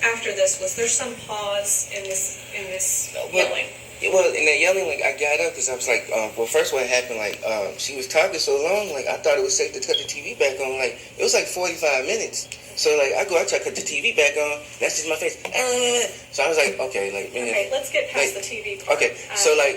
after this? Was there some pause in this yelling? Well, in that yelling, like, I got up because I was like, well, first what happened, like, she was talking so long, like, I thought it was safe to cut the TV back on. Like, it was like 45 minutes. So, like, I try to cut the TV back on. That's just my face. So I was like, okay, like, man. Okay, let's get past the TV part. Okay, so, like,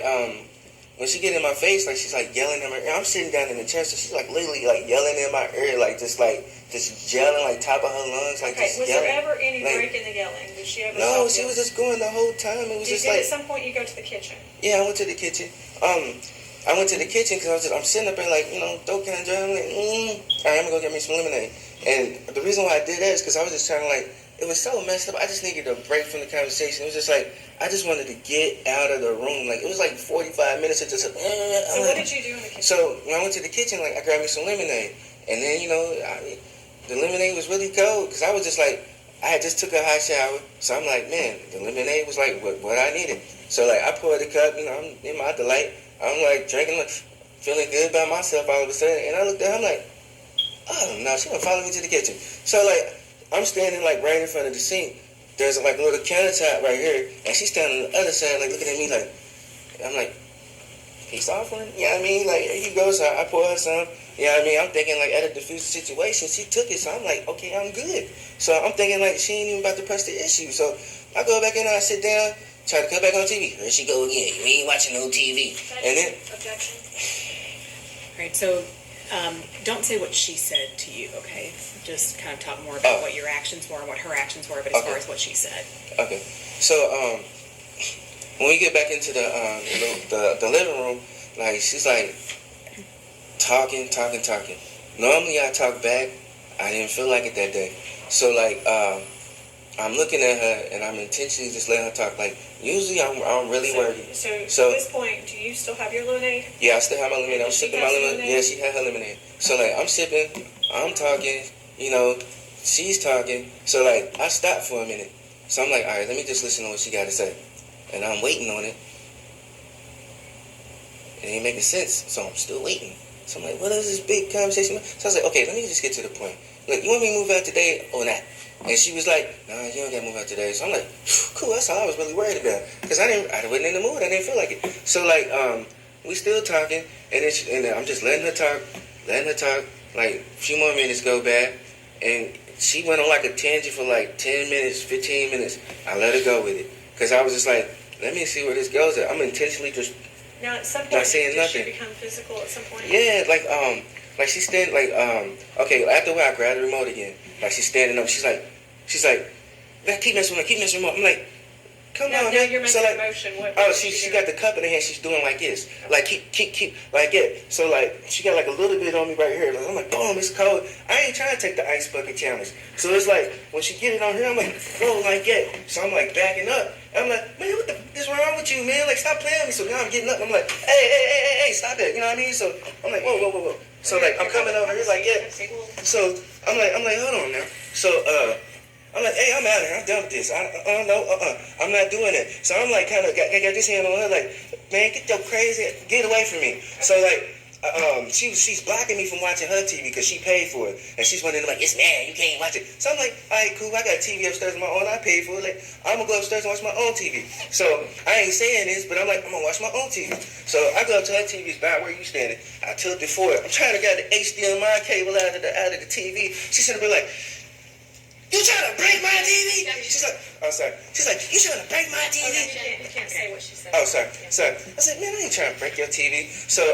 when she get in my face, like, she's like yelling in my ear. I'm sitting down in the chair, so she's like literally like yelling in my ear, like just yelling like top of her lungs, like just was yelling. There ever any break in the yelling? Did she ever? No, she was just going the whole time. It was just like. At some point you go to the kitchen? Yeah, I went to the kitchen. I went to the kitchen because I'm sitting up there like, throat kind of dry. I'm like, all right, I'm gonna go get me some lemonade. And the reason why I did that is because I was just trying to like. It was so messed up. I just needed a break from the conversation. It was just like, I just wanted to get out of the room. Like, it was like 45 minutes of just... So what did you do in the kitchen? So, when I went to the kitchen, like, I grabbed me some lemonade. And then, the lemonade was really cold. Because I was just like, I had just took a hot shower. So, I'm like, man, the lemonade was like what I needed. So, like, I poured the cup, I'm in my delight. I'm, like, drinking, like, feeling good about myself all of a sudden. And I looked at her, I'm like, oh, no, she gonna follow me to the kitchen. So, like... I'm standing like right in front of the sink. There's like a little countertop right here, and she's standing on the other side, like looking at me like. I'm like, peace offering. You know what I mean? Like, here you go. So I pour her some. You know what I mean? I'm thinking like at a diffuse situation, she took it, so I'm like, okay, I'm good. So I'm thinking like she ain't even about to press the issue. So I go back in there, I sit down, try to cut back on TV. There she go again. You ain't watching no TV. And then objection. All right, so. Don't say what she said to you, okay? Just kind of talk more about what your actions were and what her actions were, but as far as what she said. Okay. So, when we get back into the living room, like, she's like talking. Normally I talk back. I didn't feel like it that day. So, like, I'm looking at her and I'm intentionally just letting her talk. Like, usually I'm really worried. So at this point, do you still have your lemonade? Yeah, I still have my lemonade. I'm sipping my lemonade. Yeah, she had her lemonade. So, like, I'm sipping, I'm talking, she's talking. So, like, I stopped for a minute. So I'm like, all right, let me just listen to what she got to say. And I'm waiting on it. It ain't making sense. So I'm still waiting. So I'm like, what is this big conversation? So I was like, okay, let me just get to the point. Look, you want me to move out today or not? And she was like, nah, you don't got to move out today. So I'm like, cool, that's all I was really worried about. Because I wasn't in the mood. I didn't feel like it. So, like, we still talking. And then I'm just letting her talk. Like, a few more minutes go by. And she went on like a tangent for like 10 minutes, 15 minutes. I let her go with it. Because I was just like, let me see where this goes at. I'm intentionally just now, at some point, not saying nothing. Did she become physical at some point? Yeah, like she's standing, like, okay, after a while, I grabbed the remote again. Like, she's standing up. She's like, keep messing with the remote. I'm like, come on, now man. You're making a motion. She got the cup in her hand. She's doing like this. Like, keep, like, yeah. So, like, she got, like, a little bit on me right here. Like, I'm like, boom, it's cold. I ain't trying to take the ice bucket challenge. So, it's like, when she get it on here, I'm like, bro, like, yeah. So, I'm, like, backing up. I'm like, man, what the f*** is wrong with you, man? Like, stop playing with me. So, now I'm getting up. I'm like, hey, stop that. You know what I mean? So, I'm like, whoa. So, like, I'm coming over here, like, yeah. So, I'm like, hold on now. So, I'm like, hey, I'm out of here. I'm done with this. I'm not doing it. So I'm like, kind of got this hand on her, like, man, get your crazy, get away from me. So like, she's blocking me from watching her TV because she paid for it, and she's wondering like, yes, man, you can't watch it. So I'm like, all right, cool. I got a TV upstairs of my own. I paid for it. Like, I'm gonna go upstairs and watch my own TV. So I ain't saying this, but I'm like, I'm gonna watch my own TV. So I go up to her TV, it's about where you standing. I tilted for it. I'm trying to get the HDMI cable out of the TV. She's gonna be like, you trying to break my TV? She's like, oh, sorry. She's like, you trying to break my TV? You can't say what she said. Oh, sorry. I said, man, I ain't trying to break your TV. So,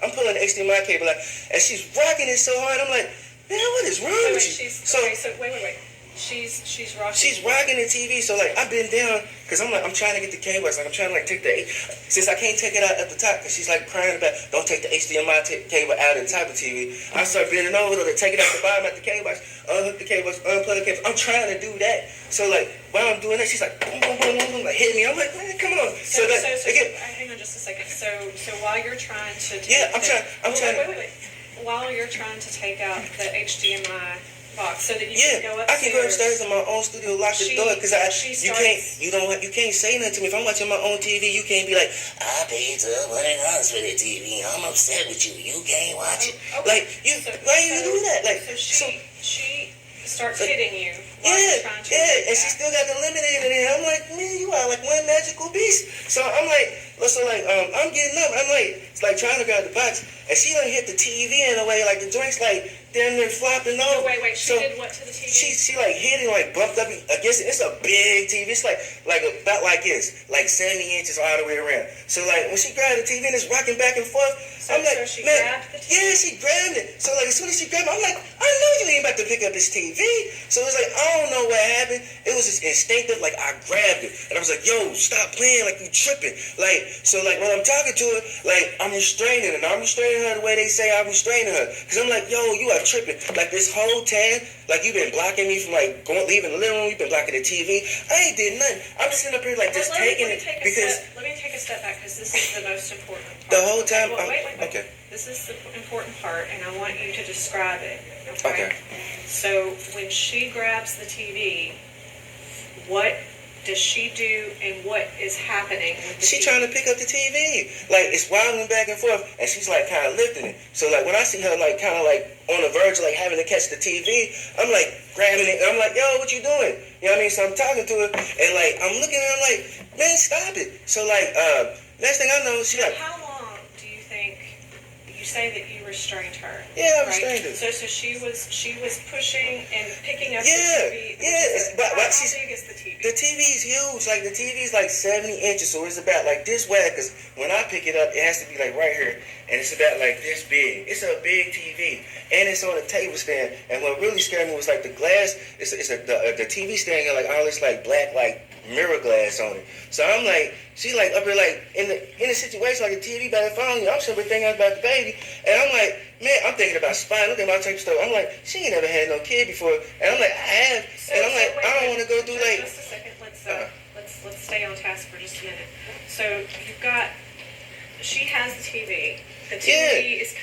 I'm pulling the HDMI cable out, and she's rocking it so hard. I'm like, man, what is wrong with you? Wait. She's rocking. She's rocking the TV. So, like, I've been down, because I'm trying to get the cable. Like, I'm trying to, like, take since I can't take it out at the top, because she's, like, crying about, don't take the HDMI cable out of the top of the TV. I start bending over to take it out the bottom at the cable. I unhook the cable, unplug the cable. I'm trying to do that. So, like, while I'm doing that, she's like, boom, like, hitting me. I'm like, man, come on. Hang on just a second. So while you're trying to... Wait. While you're trying to take out the HDMI box so that you can go upstairs. I can go upstairs in my own studio, lock the door, because you can't say nothing to me. If I'm watching my own TV, you can't be like, I paid $100 for the TV. I'm upset with you. You can't watch it. Okay. Like, why you do that? Like, so starts hitting you while you're trying to and she still got the eliminator in. I'm like, man, you are like one magical beast. So I'm like, I'm getting up. I'm like, it's like trying to grab the box, and she done hit the TV in a way, like the joint's like damn near flopping over. No, wait, she did what to the TV? She like hit it, like bumped up against it. It's a big TV. It's like about like this, like 70 inches all the way around. So like when she grabbed the TV and it's rocking back and forth, I'm like, so she man, grabbed the TV? yeah, she grabbed it. So like as soon as she grabbed it, I'm like, I know you ain't about to pick up this TV. So it's like I don't know what happened. It was just instinctive. Like I grabbed it and I was like, yo, stop playing, like you tripping. Like so like when I'm talking to her, like I'm restraining her. And I'm restraining her the way they say I'm restraining her. Cause I'm like, yo, you are tripping. Like this whole time, like you've been blocking me from like leaving the living room. You've been blocking the TV. I ain't did nothing. I'm sitting up here like just taking it because. Let me take a step back because this is the most important part. The whole time. Wait. Okay. This is the important part, and I want you to describe it. Okay. So when she grabs the TV, what does she do, and what is happening with the She TV? trying to pick up the TV. Like, it's wobbling back and forth, and she's, like, kind of lifting it. So, like, when I see her, like, kind of, like, on the verge of, like, having to catch the TV, I'm, like, grabbing it, and I'm like, yo, what you doing? You know what I mean? So I'm talking to her, and, like, I'm looking at her, I'm like, man, stop it. So, like, next thing I know, she, like... How long do you think... You say that you restrained her. Yeah, I restrained her. So she was pushing and picking up the TV. But how big is the TV? The TV is huge. Like the TV is like 70 inches, so it's about like this wide. Cause when I pick it up, it has to be like right here, and it's about like this big. It's a big TV, and it's on a table stand. And what really scared me was like the glass. The TV stand got like all this like black like mirror glass on it. So I'm like, she like up here like in a situation like a TV by the phone. I'm simply thinking about the baby, and I'm like, man, I'm thinking about spine. Look at my type of stuff. I'm like, she ain't never had no kid before, and I'm like, I have, and I'm like, I don't want to go through like. Just a second. Let's stay on task for just a minute. So you've got, she has the TV. The TV is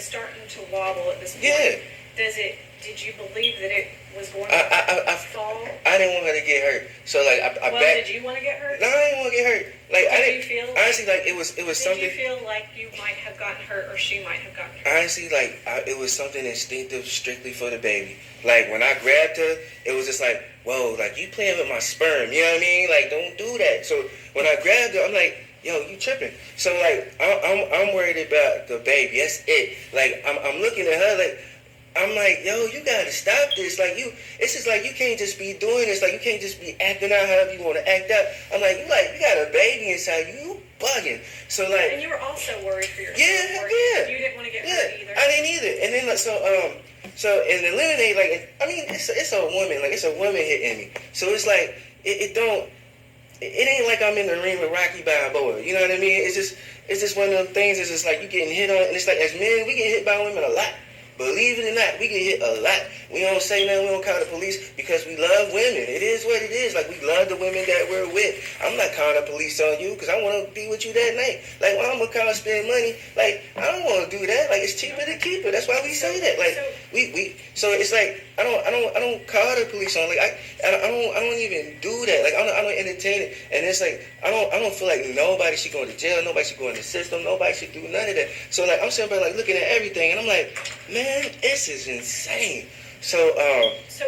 starting to wobble at this point. Yeah. Did you believe that it was going to fall? I didn't want her to get hurt. So like did you want to get hurt? No, I didn't want to get hurt. Like Did you feel honestly like it was something. Did you feel like you might have gotten hurt or she might have gotten hurt? Honestly, like it was something instinctive, strictly for the baby. Like when I grabbed her, it was just like, whoa, like you playing with my sperm. You know what I mean? Like don't do that. So when I grabbed her, I'm like, yo, you tripping. So like I'm worried about the baby. That's it. Like I'm looking at her like. I'm like, yo, you gotta stop this. Like it's just like you can't just be doing this. Like you can't just be acting out however you want to act out. I'm like, you got a baby inside you bugging. So like, and you were also worried for yourself. Yeah. You didn't want to get hurt either. I didn't either. And then like, so in the eliminate, like I mean, it's a woman. Like it's a woman hitting me. So it's like it ain't like I'm in the ring with Rocky Balboa. You know what I mean? It's just one of them things. It's just like you getting hit on, and it's like as men, we get hit by women a lot. Believe it or not, we get hit a lot. We don't say nothing, we don't call the police because we love women. It is what it is. Like, we love the women that we're with. I'm not calling the police on you because I want to be with you that night. Like, when I'm going to call and spend money, like, I don't want to do that. Like, it's cheaper to keep her. That's why we say that. Like, so it's like, I don't call the police on. Like, I don't even do that. Like, I don't entertain it. And it's like, I don't feel like nobody should go to jail. Nobody should go in the system. Nobody should do none of that. So, like, I'm sitting there, like, looking at everything. And I'm like, man, this is insane. So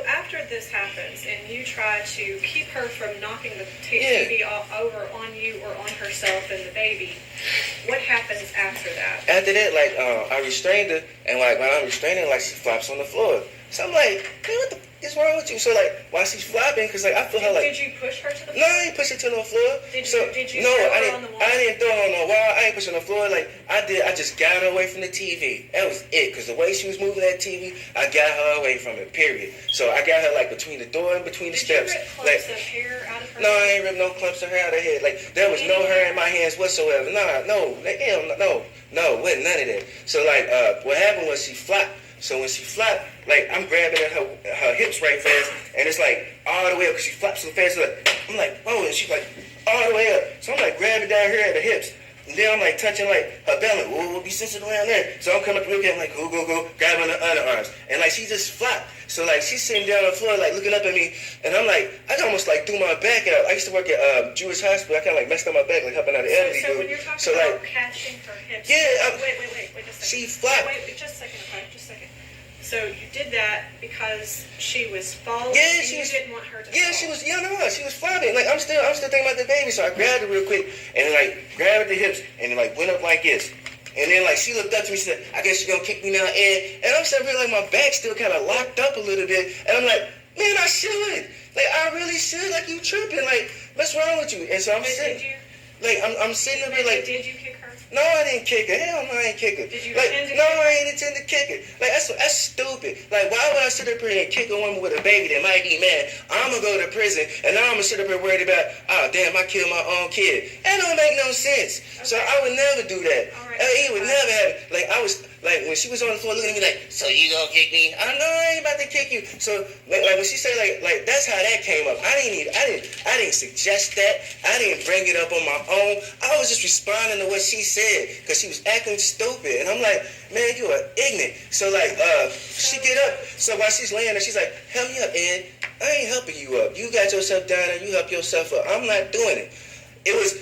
after this happens and you try to keep her from knocking the TV over on you or on herself and the baby, what happens after that? After that, like, I restrained her, and like when I'm restraining her, like she flops on the floor. So I'm like, man, what the is wrong with you? So like, while she's flopping, because like I feel her like. Did you push her to the floor? No, I ain't push her to no floor. Did you no, throw I her didn't. on the wall? I didn't throw her on the wall. I ain't push her on the floor. Like I just got her away from the TV. That was it. Because the way she was moving that TV, I got her away from it. Period. So I got her like between the door and between the steps. Did you rip clumps of hair out of her No, head? I ain't ripped no clumps of hair out of her head. Like there was no hair in my hands whatsoever. No, wasn't none of that. So like, what happened was she flopped. So when she flopped, like I'm grabbing at her hips right fast, and it's like all the way up because she flops so fast. Like, I'm like, oh, and she's like all the way up. So I'm like grabbing down here at the hips, and then I'm like touching like her belly. We'll be sensitive around there. So I'm coming up real good, I'm like go, grabbing her other arms, and like she just flopped. So like she's sitting down on the floor, like looking up at me, and I'm like, I almost like threw my back out. I used to work at Jewish hospital. I kind of like messed up my back, like helping out the elderly. So when you're talking about catching her hips, yeah, wait, just a second. She flopped. Wait, just a second, okay, just a second. So you did that because she was falling Yeah, and she you was- didn't want her to Yeah, fall. she was, she was flopping. Like, I'm still thinking about the baby, so I grabbed her real quick, and like, grabbed at the hips, and like, went up like this. And then, like, she looked up to me, she said, I guess you're gonna kick me now, and I'm sitting here, like, my back still kind of locked up a little bit, and I'm like, man, I should. Like, I really should. Like, you tripping. Like, what's wrong with you? And so I'm But sitting, did you? like, I'm sitting up here, like, Did you kick her? no, I didn't kick her. Hell no, I ain't kick her. Did you like, intend to no, kick her? I ain't intend to kick her. Like, that's stupid. Like, why would I sit up here and kick a woman with a baby that might be mad? I'm gonna go to prison, and now I'm gonna sit up here worried about, oh, damn, I killed my own kid. That don't make no sense. So Okay. I would never do that. All right. It would never happen. Like, I was, like, when she was on the floor looking at me like, so you gonna kick me? I know I ain't about to kick you. So, like when she said, like, that's how that came up. I didn't suggest that. I didn't bring it up on my own. I was just responding to what she said, because she was acting stupid. And I'm like, man, you are ignorant. So, like, she get up. So while she's laying there, she's like, help me up, Ed. I ain't helping you up. You got yourself down and you help yourself up. I'm not doing it.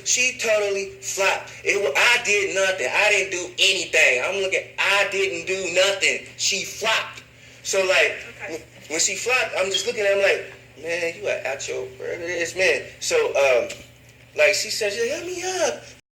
She totally flopped. I did nothing. I didn't do anything. I'm looking, I didn't do nothing. She flopped. So, like, Okay. when she flopped, I'm just looking at him like, man, you are out your this man. So, like, she said, help me up.